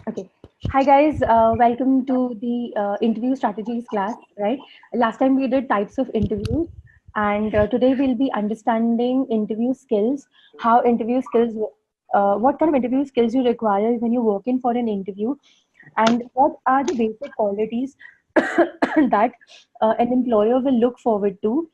Okay. Hi guys, welcome to the interview strategies class, right? Last time we did types of interviews, and today we'll be understanding interview skills, how interview skills, what kind of interview skills you require when you work in for an interview, and what are the basic qualities that an employer will look forward to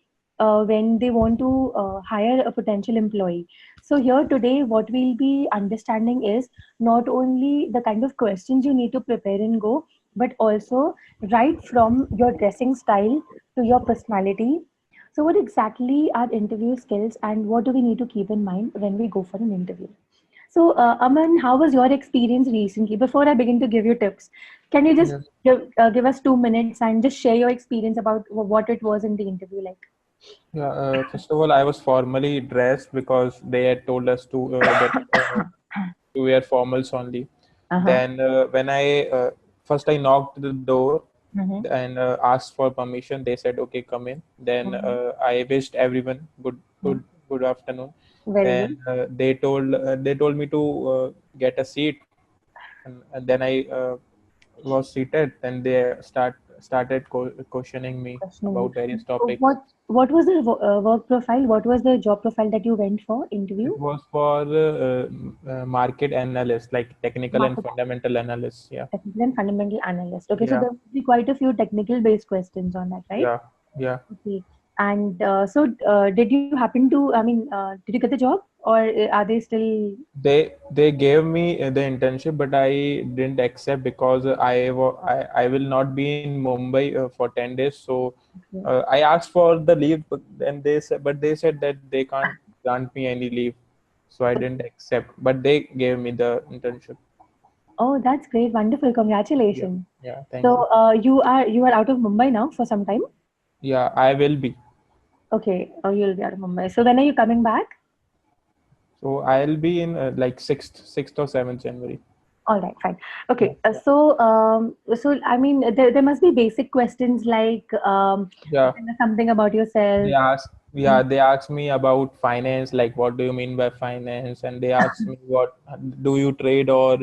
when they want to hire a potential employee. So here today, what we'll be understanding is not only the kind of questions you need to prepare and go, but also right from your dressing style to your personality. So, what exactly are interview skills, and what do we need to keep in mind when we go for an interview? So, Aman, how was your experience recently? Before I begin to give you tips, can you just Yes. give us 2 minutes and just share your experience about what it was in the interview like? Yeah. First of all, I was formally dressed because they had told us to wear formals only. Uh-huh. Then when I first I knocked the door Mm-hmm. and asked for permission. They said, "Okay, come in." Then Mm-hmm. I wished everyone good afternoon. Very good. Then they told me to get a seat, and then I was seated. Then they started questioning me Questioning about you. various topics. What was the work profile? What was the job profile that you went for interview? It was for market analyst, like technical and Market fundamental analyst. Yeah, technical and fundamental analyst. Okay, so yeah, there will be quite a few technical based questions on that, right? yeah, yeah. Okay. And did you happen to, did you get the job or are they still? They gave me the internship, but I didn't accept because I will not be in Mumbai for 10 days. So Okay. I asked for the leave, but they said that they can't grant me any leave, so I didn't accept. But they gave me the internship. Oh, that's great. Wonderful. Yeah, Congratulations. yeah. Thank So you. you are out of Mumbai now for some time? Yeah, I will be. Okay. Oh, you'll be out of Mumbai. So when are you coming back? So I'll be in like sixth or 7th January. All right, fine. Yeah, Okay. So I mean, there must be basic questions like yeah. tell us something about yourself. They asked me about finance, like what do you mean by finance, and they asked me what do you trade or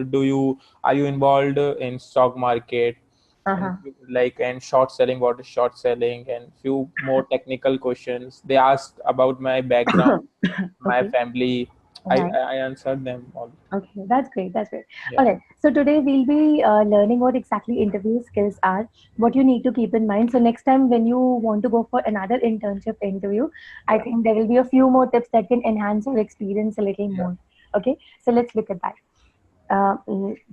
are you involved in stock market, and Uh-huh. and short selling, what is short selling, and few more technical questions. They asked about my background, my Okay. family. All I right. I answered them all. Okay, that's great. That's great. Yeah, All right. So today we'll be learning what exactly interview skills are, what you need to keep in mind. So next time when you want to go for another internship interview, I yeah, think there will be a few more tips that can enhance your experience a little yeah, more. Okay. So let's look at that.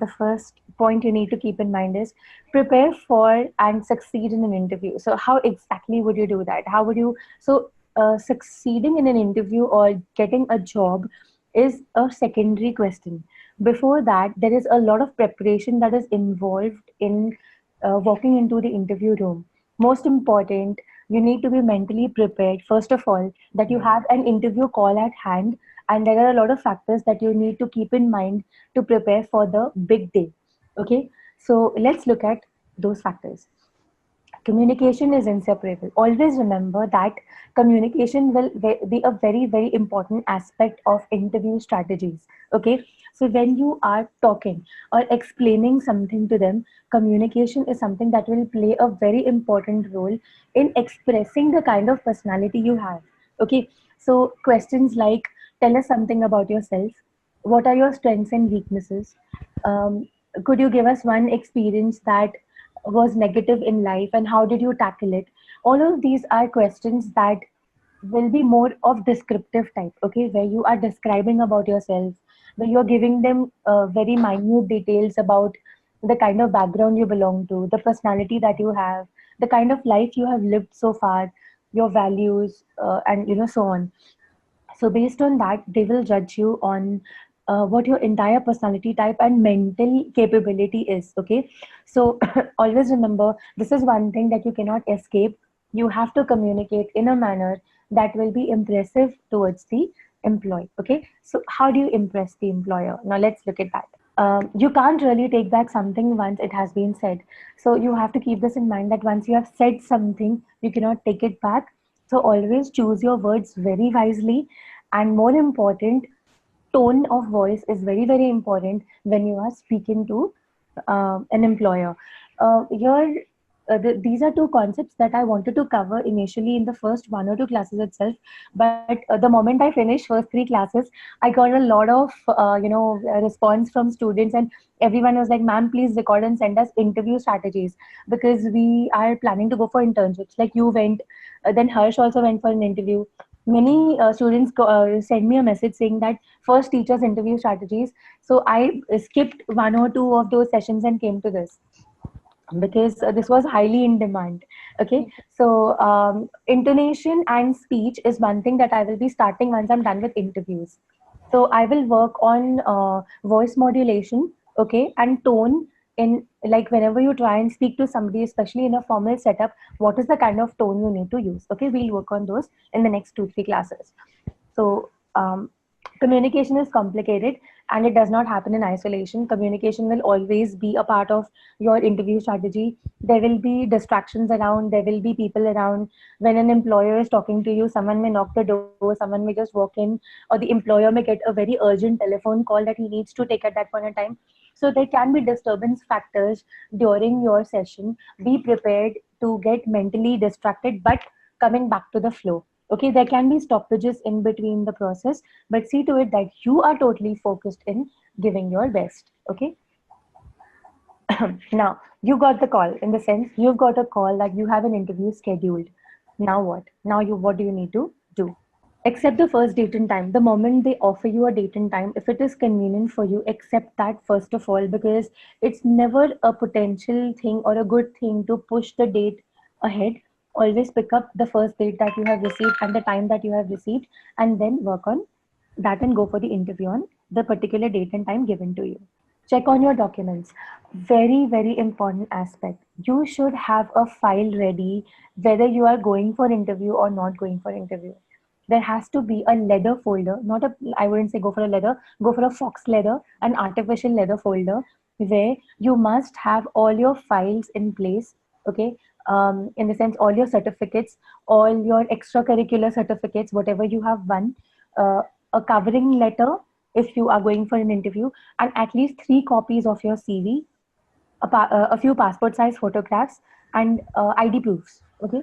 The first point you need to keep in mind is prepare for and succeed in an interview. So how exactly would you do that? How would you succeeding in an interview or getting a job is a secondary question. Before that, there is a lot of preparation that is involved in walking into the interview room. Most important, you need to be mentally prepared, first of all, that you yeah, have an interview call at hand, and there are a lot of factors that you need to keep in mind to prepare for the big day. Okay, so let's look at those factors. Communication is inseparable. Always remember that communication will be a very, very important aspect of interview strategies. Okay, so when you are talking or explaining something to them, communication is something that will play a very important role in expressing the kind of personality you have. Okay, so questions like tell us something about yourself, what are your strengths and weaknesses, um, could you give us one experience that was negative in life and how did you tackle it? All of these are questions that will be more of descriptive type, okay, where you are describing about yourself, where you're giving them very minute details about the kind of background you belong to, the personality that you have, the kind of life you have lived so far, your values, and so on. So based on that, they will judge you on what your entire personality type and mental capability is. Okay, so always remember this is one thing that you cannot escape. You have to communicate in a manner that will be impressive towards the employee. Okay, so how do you impress the employer? Now let's look at that. You can't really take back something once it has been said. So you have to keep this in mind that once you have said something, you cannot take it back. So always choose your words very wisely. And more important, tone of voice is very, very important when you are speaking to an employer. These are two concepts that I wanted to cover initially in the first one or two classes itself. But the moment I finished first three classes, I got a lot of response from students, and everyone was like, "Ma'am, please record and send us interview strategies because we are planning to go for internships." Like you went, then Harsh also went for an interview. Many students sent me a message saying that first teachers interview strategies. So I skipped one or two of those sessions and came to this because this was highly in demand. Okay, so intonation and speech is one thing that I will be starting once I'm done with interviews. So I will work on voice modulation, okay, and tone. In like whenever you try and speak to somebody, especially in a formal setup, what is the kind of tone you need to use? Okay, we'll work on those in the next 2 3 classes. So communication is complicated and it does not happen in isolation. Communication will always be a part of your interview strategy. There will be distractions around, there will be people around. When an employer is talking to you, someone may knock the door, someone may just walk in, or the employer may get a very urgent telephone call that he needs to take at that point in time. So there can be disturbance factors during your session. Be prepared to get mentally distracted, but coming back to the flow. Okay, there can be stoppages in between the process, but see to it that you are totally focused in giving your best. Okay, now you got the call, in the sense you've got a call that you have an interview scheduled. Now what? Now you, what do you need to do? Accept the first date and time. The moment they offer you a date and time, if it is convenient for you, accept that first of all, because it's never a potential thing or a good thing to push the date ahead. Always pick up the first date that you have received and the time that you have received, and then work on that and go for the interview on the particular date and time given to you. Check on your documents. Very, very important aspect. You should have a file ready whether you are going for interview or not going for interview. There has to be a leather folder, not a, I wouldn't say go for a leather, go for a fox leather, an artificial leather folder where you must have all your files in place. Okay, in the sense all your certificates, all your extracurricular certificates, whatever you have won, uh, a covering letter if you are going for an interview, and at least 3 copies of your CV, a few passport size photographs, and ID proofs. Okay,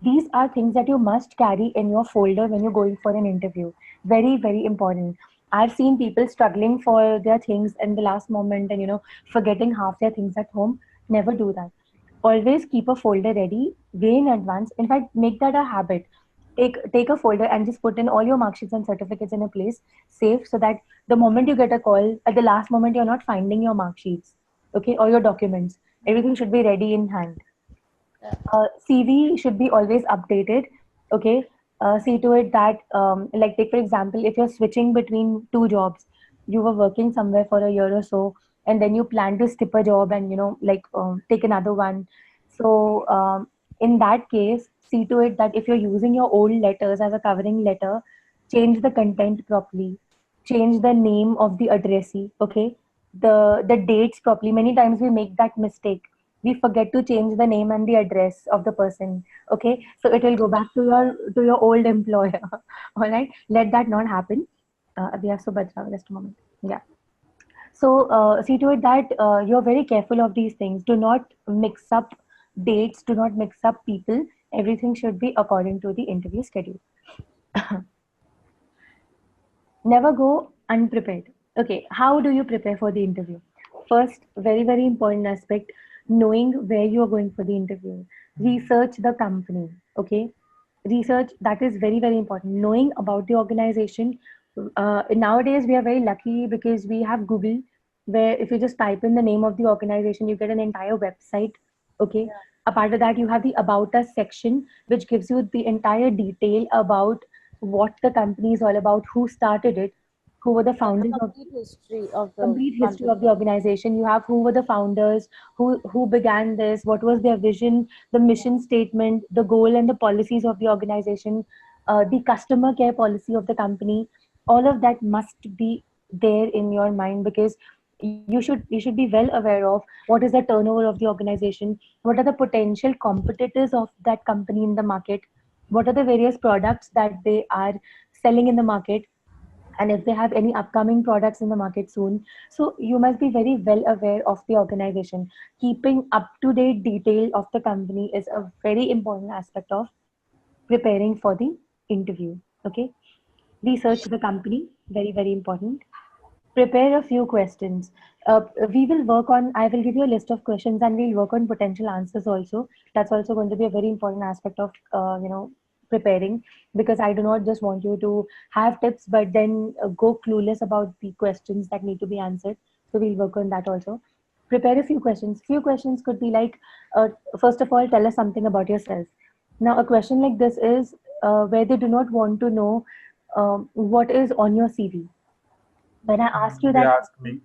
these are things that you must carry in your folder when you're going for an interview. Very, very important. I've seen people struggling for their things in the last moment and forgetting half their things at home. Never do that. Always keep a folder ready way in advance. In fact, make that a habit. Take a folder and just put in all your mark sheets and certificates in a place safe, so that the moment you get a call at the last moment, you're not finding your mark sheets, okay, or your documents. Everything should be ready in hand. CV should be always updated. Okay, see to it that, like, take for example, if you're switching between two jobs, you were working somewhere for a year or so, and then you plan to skip a job and like take another one. So in that case, see to it that if you're using your old letters as a covering letter, change the content properly, change the name of the addressee. Okay, the dates properly. Many times we make that mistake, we forget to change the name and the address of the person. Okay, so it will go back to your old employer. All right, let that not happen. We have Subhadra, just a moment. Yeah, so see to it that you're very careful of these things. Do not mix up dates, do not mix up people. Everything should be according to the interview schedule. Never go unprepared. Okay, how do you prepare for the interview? First, very, very important aspect, knowing where you are going for the interview. Research the company. Okay, research, that is very, very important. Knowing about the organization. Nowadays, we are very lucky because we have Google, where if you just type in the name of the organization, you get an entire website. Okay, apart of that, you have the About Us section, which gives you the entire detail about what the company is all about, who started it, who were the Yeah, the founders of complete history of the complete history of company. the organization. You have who were the founders, who began this, what was their vision, the mission statement, the goal and the policies of the organization, the customer care policy of the company. All of that must be there in your mind, because you should be well aware of what is the turnover of the organization, what are the potential competitors of that company in the market, what are the various products that they are selling in the market, and if they have any upcoming products in the market soon. So you must be very well aware of the organization. Keeping up to date detail of the company is a very important aspect of preparing for the interview. Okay, research the company, very very important. Prepare a few questions. We will work on, I will give you a list of questions and we'll work on potential answers also. That's also going to be a very important aspect of, preparing, because I do not just want you to have tips, but then go clueless about the questions that need to be answered. So we'll work on that also. Prepare a few questions. Few questions could be like, first of all, tell us something about yourself. Now, a question like this is where they do not want to know what is on your CV. When I ask you They that ask me. question,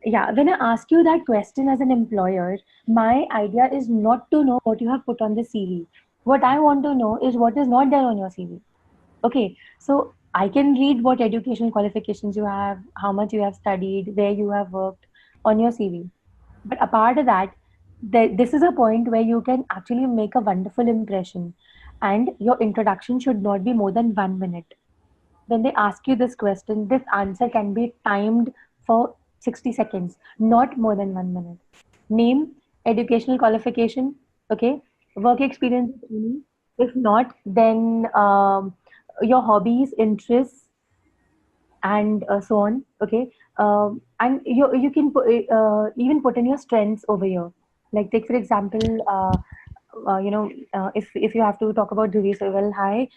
yeah, when I ask you that question as an employer, my idea is not to know what you have put on the CV. What I want to know is what is not there on your CV. Okay, so I can read what educational qualifications you have, how much you have studied, where you have worked on your CV. But apart of that, this is a point where you can actually make a wonderful impression, and your introduction should not be more than 1 minute. When they ask you this question, this answer can be timed for 60 seconds, not more than 1 minute. Name, educational qualification, okay, work experience, if any. If not, then your hobbies, interests, and so on. Okay, and you can even put in your strengths over here. Like take for example, if you have to talk about Dhruvi, so well, hi,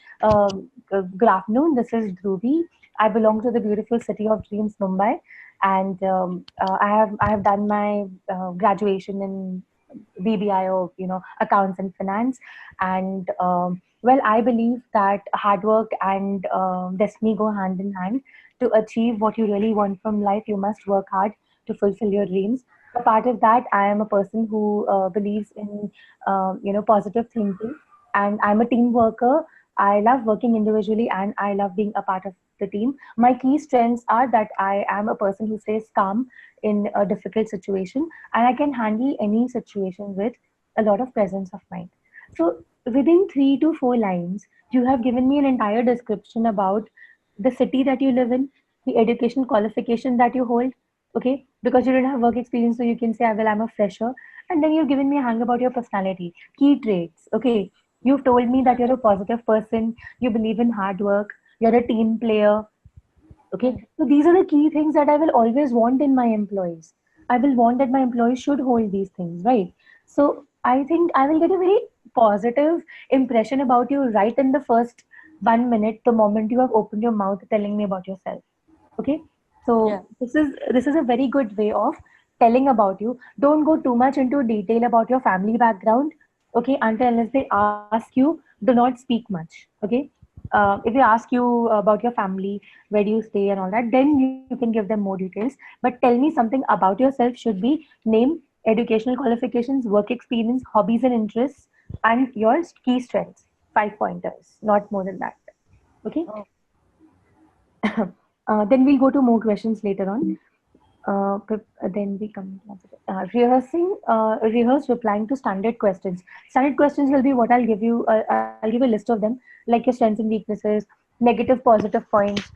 good afternoon. This is Dhruvi. I belong to the beautiful city of dreams, Mumbai, and I have done my graduation in BBI, or accounts and finance. And well, I believe that hard work and destiny go hand in hand. To achieve what you really want from life, you must work hard to fulfill your dreams. A part of that, I am a person who believes in positive thinking, and I'm a team worker. I love working individually and I love being a part of the team. My key strengths are that I am a person who stays calm in a difficult situation, and I can handle any situation with a lot of presence of mind. So within 3 to 4 lines, you have given me an entire description about the city that you live in, the educational qualification that you hold. Okay, because you don't have work experience, so you can say, well, I'm a fresher. And then you've given me a hang about your personality, key traits. Okay, you've told me that you're a positive person, you believe in hard work, you're a team player. Okay, so these are the key things that I will always want in my employees. I will want that my employees should hold these things, right? So I think I will get a very positive impression about you right in the first 1 minute, the moment you have opened your mouth telling me about yourself. Okay, Yeah. so this is a very good way of telling about you. Don't go too much into detail about your family background. Okay, until unless they ask you, do not speak much. Okay, if they ask you about your family, where do you stay and all that, then you can give them more details. But tell me something about yourself should be name, educational qualifications, work experience, hobbies and interests, and your key strengths. 5 pointers, not more than that. Okay. Oh, Then we'll go to more questions later on. Then we come rehearse replying to standard questions. Standard questions will be what I'll give you. I'll give a list of them, like your strengths and weaknesses, negative, positive points.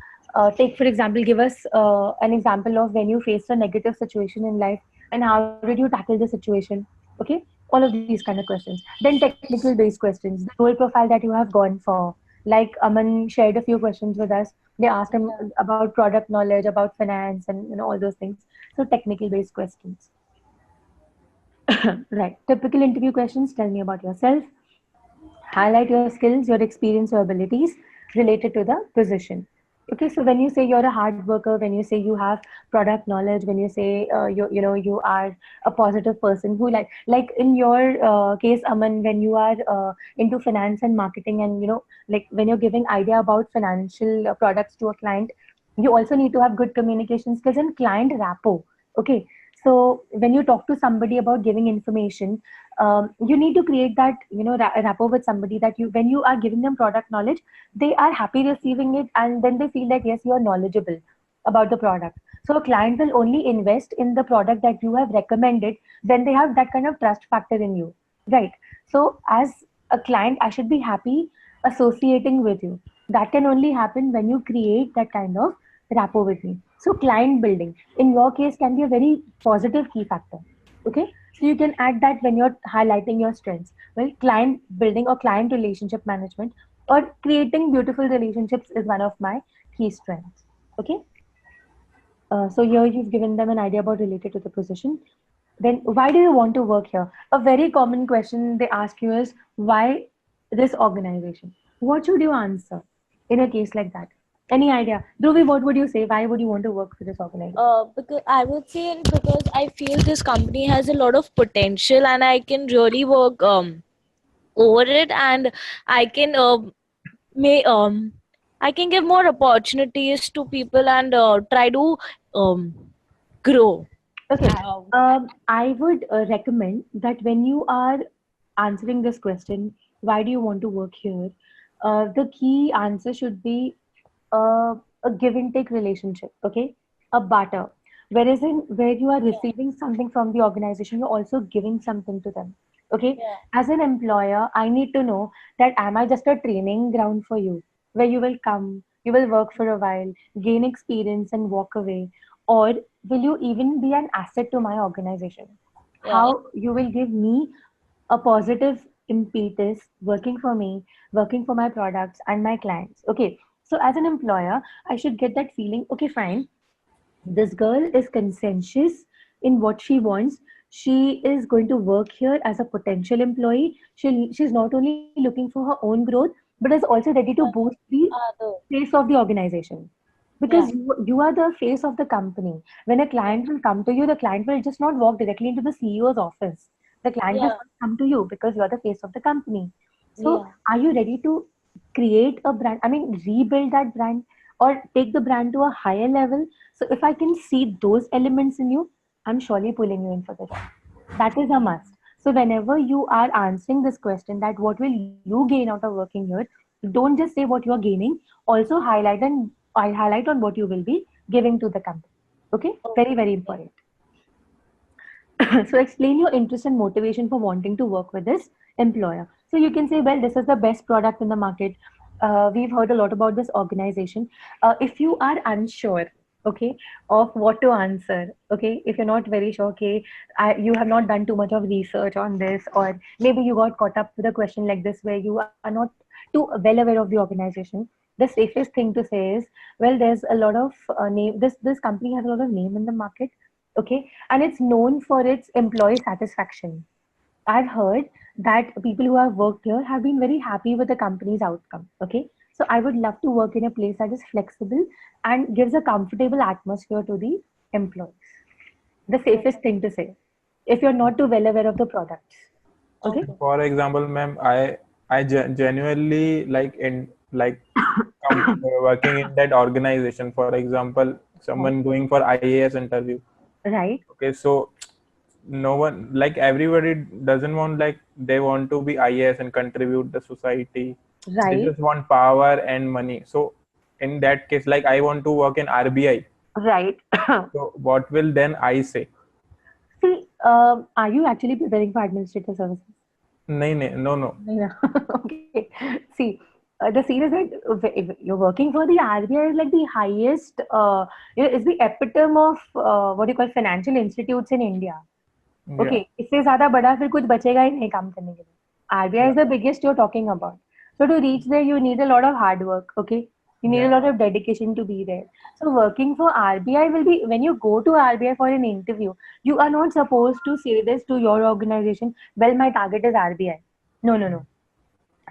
Take for example, give us an example of when you faced a negative situation in life and how did you tackle the situation. Okay, all of these kind of questions. Then technical based questions, the role profile that you have gone for. Like Aman shared a few questions with us. They asked him yeah. about product knowledge, about finance, and all those things. So technical based questions. Right. Typical interview questions. Tell me about yourself. Highlight your skills, your experience, your abilities related to the position. Okay, so when you say you're a hard worker, when you say you have product knowledge, when you say you are a positive person who like in your case, Aman, when you are into finance and marketing, and like when you're giving idea about financial products to a client, you also need to have good communication skills and client rapport. Okay, so when you talk to somebody about giving information, you need to create that rapport with somebody, that you when you are giving them product knowledge, they are happy receiving it, and then they feel that yes, you are knowledgeable about the product. So a client will only invest in the product that you have recommended when they have that kind of trust factor in you, right? So as a client, I should be happy associating with you. That can only happen when you create that kind of rapport with me. So client building in your case can be a very positive key factor. Okay. So you can add that when you're highlighting your strengths. Well, client building or client relationship management or creating beautiful relationships is one of my key strengths. Okay. So here you've given them an idea about related to the position. Then why do you want to work here? A very common question they ask you is why this organization? What should you answer in a case like that? Any idea? Dhruvi, what would you say? Why would you want to work for this organization? Because I would say, because I feel this company has a lot of potential and I can really work over it, and I can may I can give more opportunities to people and try to um, grow. Okay. Uh, I would recommend that when you are answering this question, why do you want to work here? The key answer should be a give and take relationship, okay? A barter. Whereas in where you are yeah, receiving something from the organization, you're also giving something to them. Okay. yeah, As an employer, I need to know that am I just a training ground for you, where you will come, you will work for a while, gain experience and walk away, or will you even be an asset to my organization? yeah, How you will give me a positive impetus working for me, working for my products and my clients. Okay. So as an employer, I should get that feeling, okay, fine. This girl is conscientious in what she wants. She is going to work here as a potential employee. She's not only looking for her own growth, but is also ready to yeah. boost the Other, face of the organization. yeah, Because you are the face of the company. When a yeah, client will come to you, the client will just not walk directly into the CEO's office. The client has yeah, to come to you because you are the face of the company. So, yeah. are you ready to create a brand? I mean, rebuild that brand or take the brand to a higher level? So, if I can see those elements in you, I'm surely pulling you in for the job. That is a must. So whenever you are answering this question that what will you gain out of working here, don't just say what you are gaining, also highlight and I highlight on what you will be giving to the company. Okay, very, very Okay. important. So explain your interest and motivation for wanting to work with this employer. So you can say, well, this is the best product in the market. We've heard a lot about this organization. If you are unsure, okay, of what to answer, okay, if you're not very sure, okay, you have not done too much of research on this, or maybe you got caught up with a question like this where you are not too well aware of the organization. The safest thing to say is, well, there's a lot of name. This company has a lot of name in the market, okay, and it's known for its employee satisfaction. I've heard that people who have worked here have been very happy with the company's outcome. Okay. So I would love to work in a place that is flexible and gives a comfortable atmosphere to the employees. The safest thing to say if you're not too well aware of the products. Okay. Okay. For example, ma'am, I genuinely like in like working in that organization. For example, Right. someone going for IAS interview. Right. Okay, so no one, like everybody doesn't want, like they want to be IAS and contribute the society. They Right. just want power and money. So in that case, like I want to work in RBI. Right. So what will then I say? See, are you actually preparing for administrative services? No, no, no, no. Yeah. Okay. See, the scene is that if you're working for the RBI is like the highest, it's the epitome of what do you call financial institutes in India. Yeah, Okay, इससे ज़्यादा बड़ा फिर कुछ बचेगा ही नहीं काम करने के लिए. RBI yeah, is the biggest you're talking about. So to reach there, you need a lot of hard work. Okay, you need a yeah. lot of dedication to be there. So working for RBI will be when you go to RBI for an interview, you are not supposed to say this to your organization. Well, my target is RBI. No, no, no.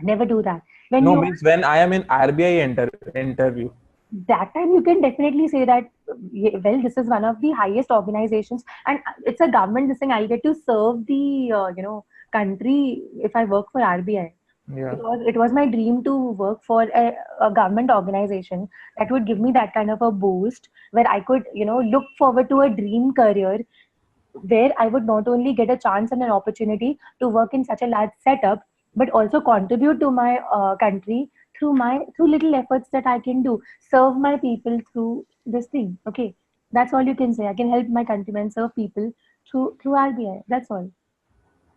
Never do that. When No, you means when I am in RBI interview. that time you can definitely say that well, this is one of the highest organizations and it's a government this thing. I'll get to serve the country if I work for RBI. Yeah. It was my dream to work for a government organization that would give me that kind of a boost where I could look forward to a dream career where I would not only get a chance and an opportunity to work in such a large setup, but also contribute to my country through little efforts that I can do, serve my people through this thing. Okay, that's all you can say. I can help my countrymen serve people through RBI. That's all.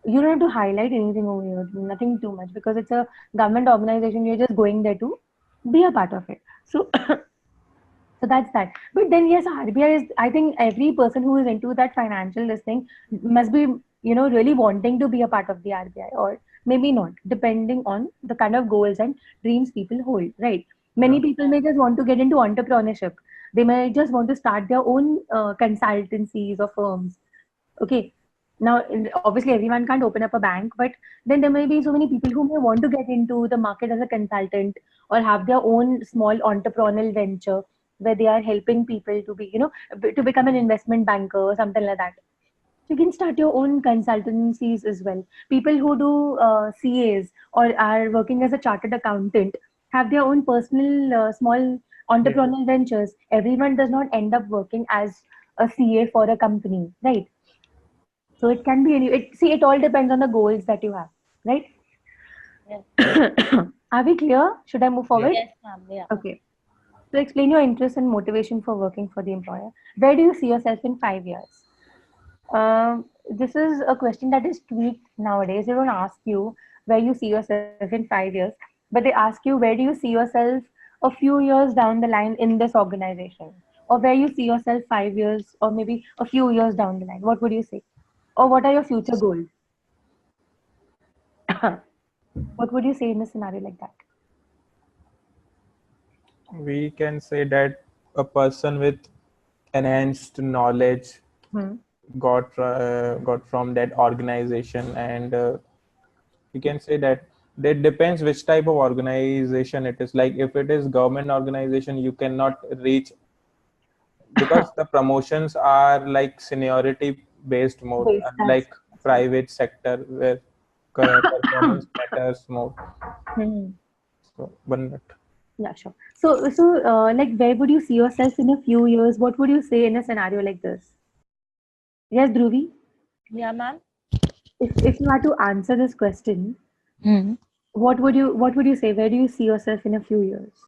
You don't have to highlight anything over here, nothing too much, because it's a government organization. You're just going there to be a part of it. So So that's that. But then yes, RBI is. I think every person who is into that financial listing must be, really wanting to be a part of the RBI, or maybe not, depending on the kind of goals and dreams people hold. Right? Yeah. Many people may just want to get into entrepreneurship. They may just want to start their own consultancies or firms. Okay. Now, obviously, everyone can't open up a bank, but then there may be so many people who may want to get into the market as a consultant or have their own small entrepreneurial venture where they are helping people to be, to become an investment banker or something like that. You can start your own consultancies as well. People who do CAs or are working as a chartered accountant have their own personal small Yeah. entrepreneurial ventures. Everyone does not end up working as a CA for a company, right? So it can be any. See, it all depends on the goals that you have, right? Yes. Are we clear? Should I move Yeah. forward? Yes, ma'am. Yeah. Okay. So explain your interest and motivation for working for the employer. Where do you see yourself in 5 years? This is a question that is tweaked nowadays. They don't ask you where you see yourself in 5 years, but they ask you where do you see yourself a few years down the line in this organization, or where you see yourself 5 years, or maybe a few years down the line. What would you say? Or what are your future goals? What would you say in a scenario like that? We can say that a person with enhanced knowledge Hmm. got from that organization, and we can say that that depends which type of organization it is. Like if it is government organization, you cannot reach, because the promotions are like seniority based mode, Wait, unlike that's right. private sector where performance matters more. Hmm. So one minute. Yeah, sure. So, like, where would you see yourself in a few years? What would you say in a scenario like this? Yes, Dhruvi, Yeah, ma'am. if you had to answer this question, Hmm. what would you say? Where do you see yourself in a few years?